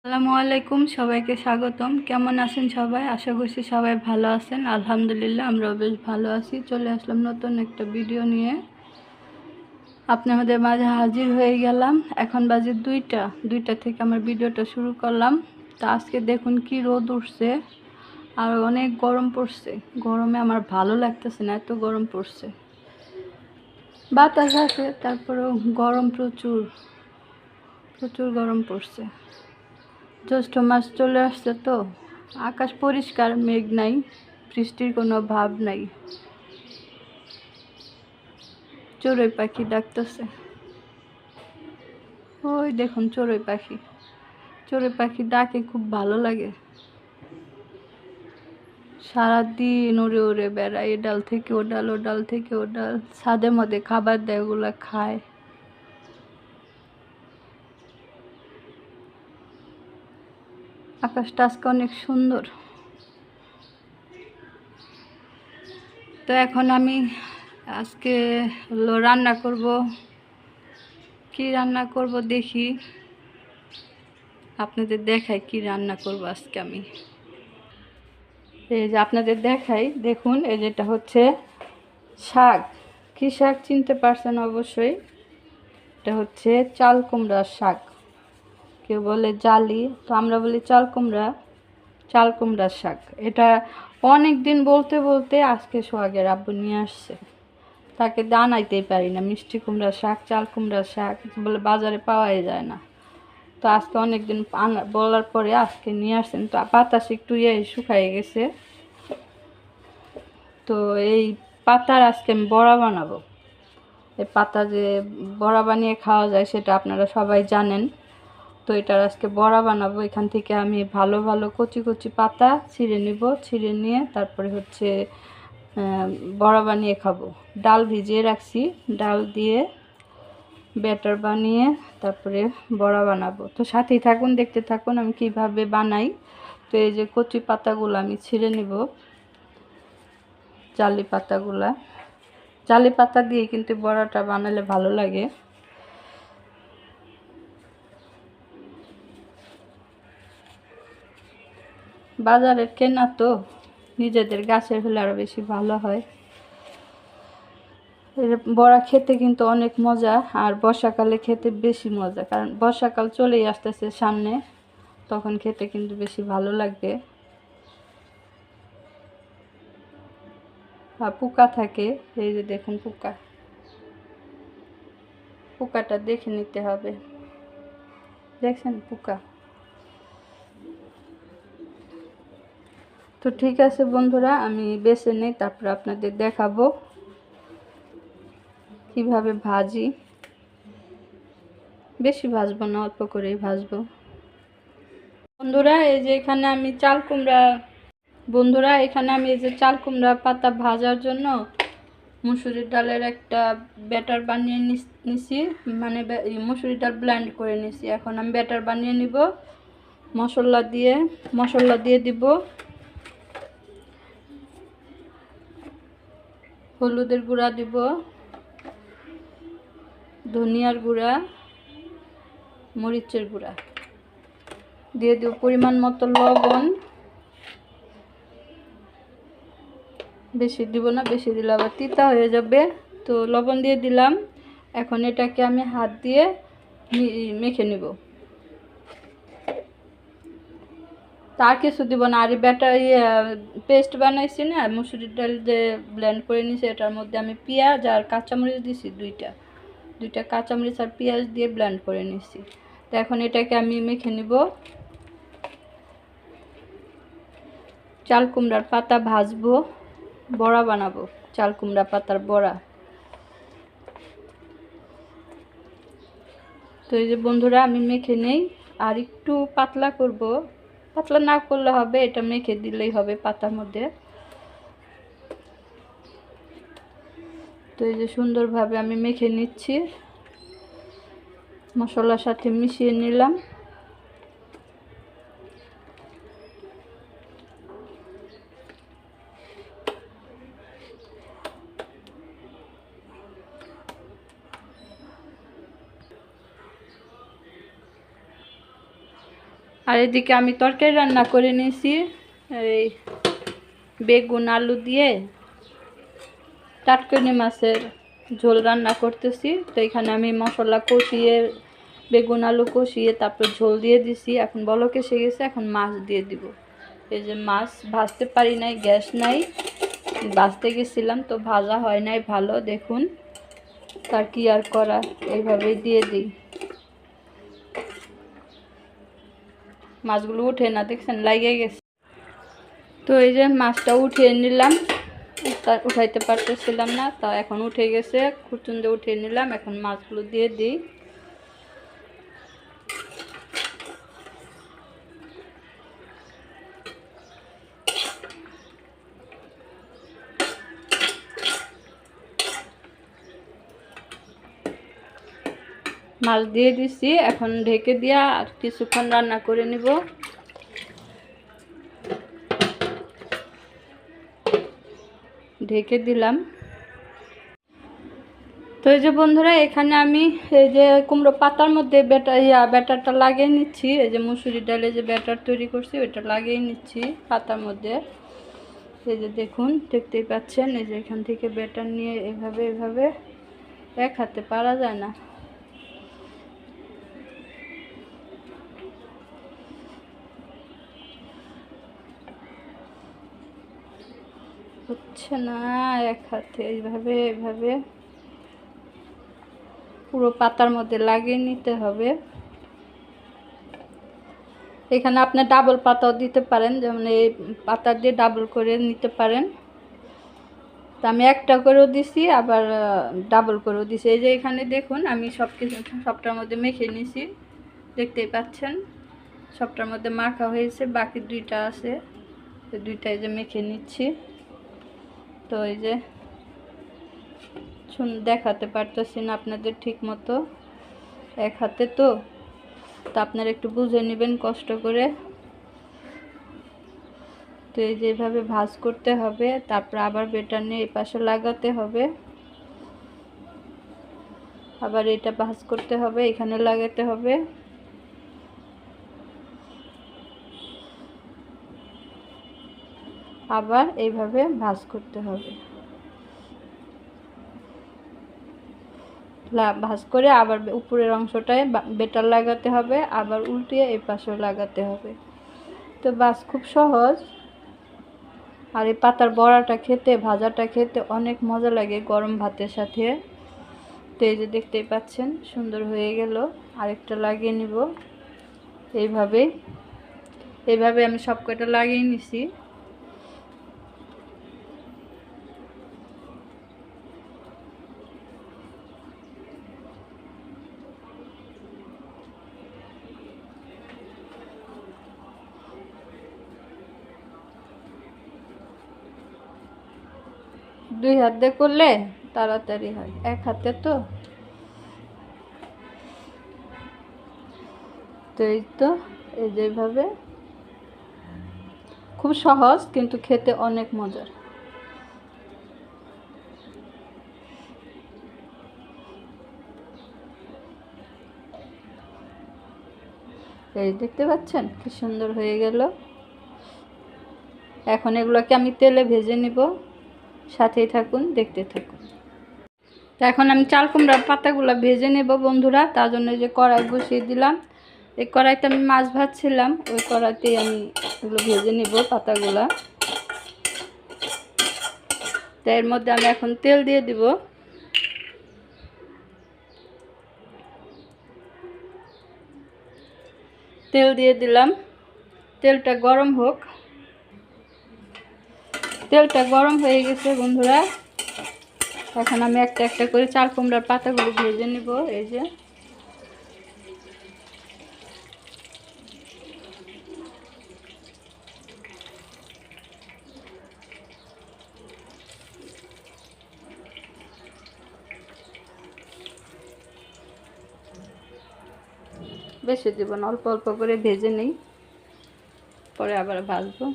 আসসালামু আলাইকুম, সবাইকে স্বাগতম। কেমন আছেন সবাই? আশা করছি সবাই ভালো আছেন। আলহামদুলিল্লাহ আমরাও বেশ ভালো আছি। চলে আসলাম নতুন একটা ভিডিও নিয়ে, আপনাদের মাঝে হাজির হয়ে গেলাম। এখন বাজে 2টা থেকে আমার ভিডিওটা শুরু করলাম। তো আজকে দেখুন কি রোদ উঠছে আর অনেক গরম পড়ছে। গরমে আমার ভালো লাগতেছে না, এত গরম পড়ছে। বাতাস আছে, তারপরেও গরম প্রচুর প্রচুর গরম পড়ছে। জ্যৈষ্ঠ মাস চলে আসছে তো, আকাশ পরিষ্কার, মেঘ নাই, বৃষ্টির কোনো ভাব নাই। চড়ুই পাখি ডাকতেছে, ওই দেখুন চড়ুই পাখি। চড়ুই পাখি ডাকে, খুব ভালো লাগে। সারাদিন উড়ে উড়ে বেড়ায়, এ ডাল থেকে ও ডাল, ও ডাল থেকে ও ডাল। ছাদের মধ্যে খাবার দেয়, ওগুলা খায়। আকাশটা আজকে অনেক সুন্দর। তো এখন আমি আজকে রান্না করব। কি রান্না করব দেখি, আপনাদের দেখাই কি রান্না করব আজকে আমি। এই যে আপনাদের দেখাই, দেখুন এই যেটা হচ্ছে শাক। কি শাক চিনতে পারছেন অবশ্যই, এটা হচ্ছে চাল কুমড়ার শাক। কেউ বলে জালি, তো আমরা বলি চাল কুমড়া। চাল কুমড়ার শাক এটা অনেক দিন বলতে বলতে আজকে সোহাগের আব্বু নিয়ে আসছে। তাকে দানাইতেই পারি না, মিষ্টি কুমড়ার শাক, চাল কুমড়ার শাক বলে বাজারে পাওয়াই যায় না। তো আজকে অনেক দিন বলার পরে আজকে নিয়ে আসছেন। তো বাতাস একটু শুকাই গেছে। তো এই পাতার আজকে আমি বড়া বানাবো। এই পাতা যে বড়া বানিয়ে খাওয়া যায় সেটা আপনারা সবাই জানেন। তো এটার আজকে বড়া বানাবো। এখান থেকে আমি ভালো ভালো কচি কচি পাতা ছিঁড়ে নিব, ছিঁড়ে নিয়ে তারপরে হচ্ছে বড়া বানিয়ে খাবো। ডাল ভিজিয়ে রাখছি, ডাল দিয়ে ব্যাটার বানিয়ে তারপরে বড়া বানাবো। তো সাথেই থাকুন, দেখতে থাকুন আমি কিভাবে বানাই। তো এই যে কচি পাতাগুলো আমি ছিঁড়ে নিব, জালি পাতাগুলা। জালি পাতা দিয়ে কিন্তু বড়াটা বানালে ভালো লাগে। বাজারের কেনা তো, নিজেদের গাছের হলে আরও বেশি ভালো হয়। বড়া খেতে কিন্তু অনেক মজা, আর বর্ষাকালে খেতে বেশি মজা, কারণ বর্ষাকাল চলেই আসতেছে সামনে, তখন খেতে কিন্তু বেশি ভালো লাগবে। আর পোকা থাকে, এই যে দেখুন পোকা, পোকাটা দেখে নিতে হবে। দেখছেন পোকা? তো ঠিক আছে বন্ধুরা, আমি বেছে নেই, তারপর আপনাদের দেখাবো কিভাবে ভাজি। বেশি ভাজবো না, অল্প করেই ভাজবো। বন্ধুরা এই যে এখানে আমি চাল কুমড়া পাতা ভাজার জন্য মুসুরির ডালের একটা ব্যাটার বানিয়ে নিছি, মানে মুসুরির ডাল ব্লেন্ড করে নিছি। এখন আমি ব্যাটার বানিয়ে নিব। মশলা দিয়ে দিব হলুদের গুঁড়া দিব, ধনিয়ার গুঁড়া, মরিচের গুঁড়া দিয়ে দিব, পরিমাণ মতো লবণ। বেশি দিব না, বেশি দিলে আবার তিতা হয়ে যাবে। তো লবণ দিয়ে দিলাম। এখন এটাকে আমি হাত দিয়ে মেখে নিব। তার কিছু দিব না। আর ব্যাটার পেস্ট বানাইছি না, মুসুরির ডাল যে ব্লেন্ড করে নিয়েছি, এটার মধ্যে আমি পেঁয়াজ আর কাঁচামরিচ দিছি, দুইটা কাঁচামরিচ আর পেঁয়াজ দিয়ে ব্লেন্ড করে নিয়েছি। তো এখন এটাকে আমি মেখে নিব। চাল কুমড়ার পাতা ভাজবো, বড়া বানাবো, চাল কুমড়া পাতার বড়া। তো এই যে বন্ধুরা আমি মেখে নেই, আর একটু পাতলা করব, পাতলা না করলে হবে, এটা মেখে দিলেই হবে পাতার মধ্যে। তো এই যে সুন্দরভাবে আমি মেখে নিচ্ছি, মশলার সাথে মিশিয়ে নিলাম। আর এদিকে আমি তরকারি রান্না করে নিয়েছি, এই বেগুন আলু দিয়ে টাটকানি মাছের ঝোল রান্না করতেছি। তো এখানে আমি মশলা কষিয়ে বেগুন আলু কষিয়ে তারপর ঝোল দিয়ে দিছি। এখন বলক এসে গেছে, এখন মাছ দিয়ে দিব। এই যে মাছ ভাজতে পারি নাই, গ্যাস নাই, ভাজতে গেছিলাম তো ভাজা হয় নাই ভালো। দেখুন, তার কি আর করা, এইভাবেই দিয়ে দিই। মাছগুলো উঠে না, দেখছেন লাগিয়ে গেছে। তো এই যে মাছটা উঠিয়ে নিলাম, উঠাইতে পারতেছিলাম না, তা এখন উঠে গেছে, খুচুন্দে উঠিয়ে নিলাম। এখন মাছগুলো দিয়ে দিই। মাছ দিয়ে দিছি, এখন ঢেকে দিয়া আর কিছুক্ষণ রান্না করে নিব। ঢেকে দিলাম। তো এই যে বন্ধুরা, এখানে আমি এই যে কুমড়ো পাতার মধ্যে ব্যাটারটা লাগিয়ে নিচ্ছি। এই যে মুসুরি ডালে যে ব্যাটার তৈরি করছি ওইটা লাগিয়ে নিচ্ছি পাতার মধ্যে। এই যে দেখুন, দেখতেই পাচ্ছেন, এই যে এখান থেকে ব্যাটার নিয়ে এভাবে এভাবে এক হাতে পারা যায় না, হচ্ছে না এক হাতে, এইভাবে এভাবে পুরো পাতার মধ্যে লাগিয়ে নিতে হবে। এখানে আপনি ডাবল পাতাও দিতে পারেন, যেমন এই পাতা দিয়ে ডাবল করে নিতে পারেন। তো আমি একটা করেও দিছি, আবার ডাবল করেও দিছি। এই যে এখানে দেখুন, আমি সবটার মধ্যে মেখে নিছি, দেখতেই পাচ্ছেন সবটার মধ্যে মাখা হয়েছে। বাকি দুইটা আছে, দুইটাই যে মেখে নিচ্ছি। তো এই যে দেখাতে পারতেছি না আপনাদের ঠিক মতো, এক হাতে তো আপনারা একটু বুঝে নেবেন কষ্ট করে। তো এই যে এভাবে ভাঁজ করতে হবে, তারপর আবার বেটার নিয়ে এই পাশে লাগাতে হবে, আবার এটা ভাঁজ করতে হবে, এখানে লাগাতে হবে। আবার এইভাবে ভাঁজ করতে হবে, ভাঁজ করে আবার উপরের অংশটায় বেটার লাগাতে হবে, আবার উল্টিয়ে এই পাশেও লাগাতে হবে। তো বাস খুব সহজ। আর এই পাতার বড়াটা খেতে, ভাজাটা খেতে অনেক মজা লাগে গরম ভাতের সাথে। তো এই যে দেখতেই পাচ্ছেন সুন্দর হয়ে গেল। আরেকটা লাগিয়ে নিব এইভাবে। এইভাবে আমি সব কটা লাগিয়ে নিছি। দুই হাত দিয়ে করলে তাড়াতাড়ি হয়, এক হাতে তো। তো এই তো, এই যেভাবে খুব সহজ, কিন্তু খেতে অনেক মজার। এই দেখতে পাচ্ছেন কি সুন্দর হয়ে গেল। এখন এগুলোকে আমি তেলে ভেজে নিব, সাথেই থাকুন, দেখতে থাকুন। তো এখন আমি চাল কুমড়ার পাতাগুলো ভেজে নেব বন্ধুরা। তার জন্য যে কড়াই বসিয়ে দিলাম, এই কড়াইতে আমি মাছ ভাজছিলাম, ওই কড়াইতেই আমি এগুলো ভেজে নেব পাতাগুলা। তো এর মধ্যে আমি এখন তেল দিয়ে দিব। তেল দিয়ে দিলাম, তেলটা গরম হোক। তেলটা গরম হয়ে গেছে বন্ধুরা। এখন আমি একটা একটা করে চাল কুমড়ার পাতাগুলো ভেজে নিব। এই যে বেশি দিব না, অল্প অল্প করে ভেজে নেই, পরে আবার ভাজবো।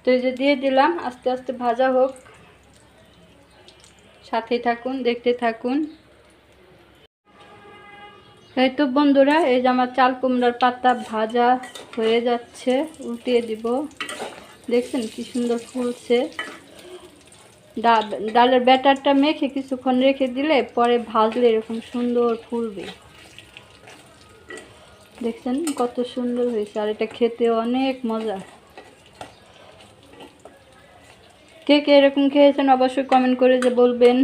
তো এই যে দিয়ে দিলাম, আস্তে আস্তে ভাজা হোক, সাথেই থাকুন, দেখতে থাকুন। এই তো বন্ধুরা, এই যে আমার চাল কুমড়ার পাতা ভাজা হয়ে যাচ্ছে, উল্টিয়ে দিব। দেখছেন কি সুন্দর ফুলছে। ডালের ব্যাটারটা মেখে কিছুক্ষণ রেখে দিলে পরে ভাজলে এরকম সুন্দর ফুলবে। দেখছেন কত সুন্দর হয়েছে, আর এটা খেতে অনেক মজা। কে কে এরকম খেয়েছেন অবশ্যই কমেন্ট করে যে বলবেন।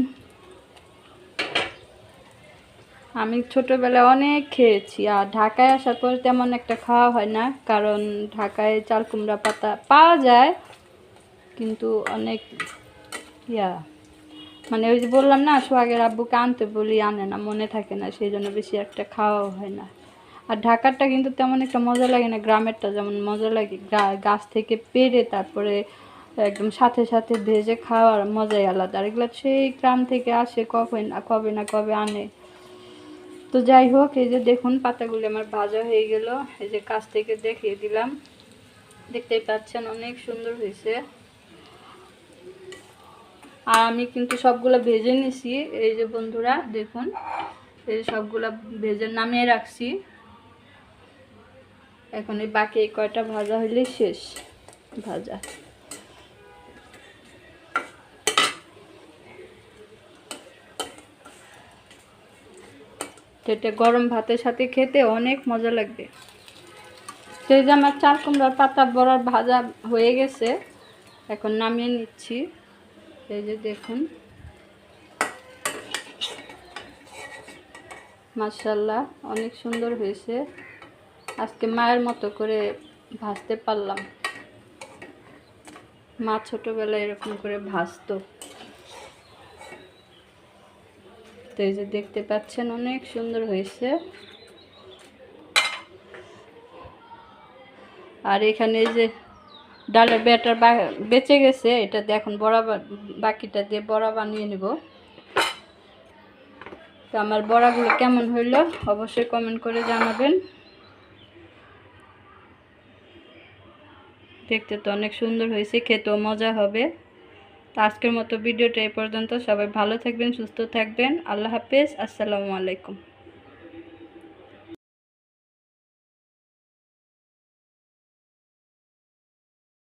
আমি ছোটোবেলায় অনেক খেয়েছি, আর ঢাকায় আসার পর তেমন একটা খাওয়া হয় না, কারণ ঢাকায় চাল কুমড়া পাতা পাওয়া যায় কিন্তু অনেক মানে ওই যে বললাম না, সোহাগের আব্বুকে আনতে বলি আনে না, মনে থাকে না, সেই জন্য বেশি একটা খাওয়াও হয় না। আর ঢাকারটা কিন্তু তেমন একটা মজা লাগে না, গ্রামেরটা যেমন মজা লাগে, গাছ থেকে পেড়ে তারপরে একদম সাথে সাথে ভেজে খাওয়ার মজাই আলাদা। আর এগুলো সেই গ্রাম থেকে আসে, কবে না কবে আনে। তো যাই হোক, এই যে দেখুন পাতাগুলো আমার ভাজা হয়ে গেল, এই যে কাছ থেকে দেখিয়ে দিলাম, দেখতেই পাচ্ছেন অনেক সুন্দর হয়েছে। আর আমি কিন্তু সবগুলো ভেজে নিছি, এই যে বন্ধুরা দেখুন, এই সবগুলা ভেজে নামিয়ে রাখছি। এখন এই বাকি কয়টা ভাজা হইলে শেষ ভাজা। এটা গরম ভাতের সাথে খেতে অনেক মজা লাগবে। তো এই যে আমার চাল কুমড়ার পাতা বড়ার ভাজা হয়ে গেছে, এখন নামিয়ে নিচ্ছি। এই যে দেখুন, মাশাআল্লাহ অনেক সুন্দর হয়েছে। আজকে মায়ের মতো করে ভাজতে পারলাম। মা ছোটোবেলায় এরকম করে ভাজতো। তো এই যে দেখতে পাচ্ছেন অনেক সুন্দর হয়েছে। আর এখানে যে ডালের ব্যাটার বেঁচে গেছে, এটা দিয়ে এখন বড়া, বাকিটা দিয়ে বড়া বানিয়ে নেব। তো আমার বড়াগুলো কেমন হইলো অবশ্যই কমেন্ট করে জানাবেন। দেখতে তো অনেক সুন্দর হয়েছে, খেতেও মজা হবে। তো আজকের মতো ভিডিওটা এই পর্যন্ত। সবাই ভালো থাকবেন, সুস্থ থাকবেন। আল্লাহ হাফেজ, আসসালামু আলাইকুম।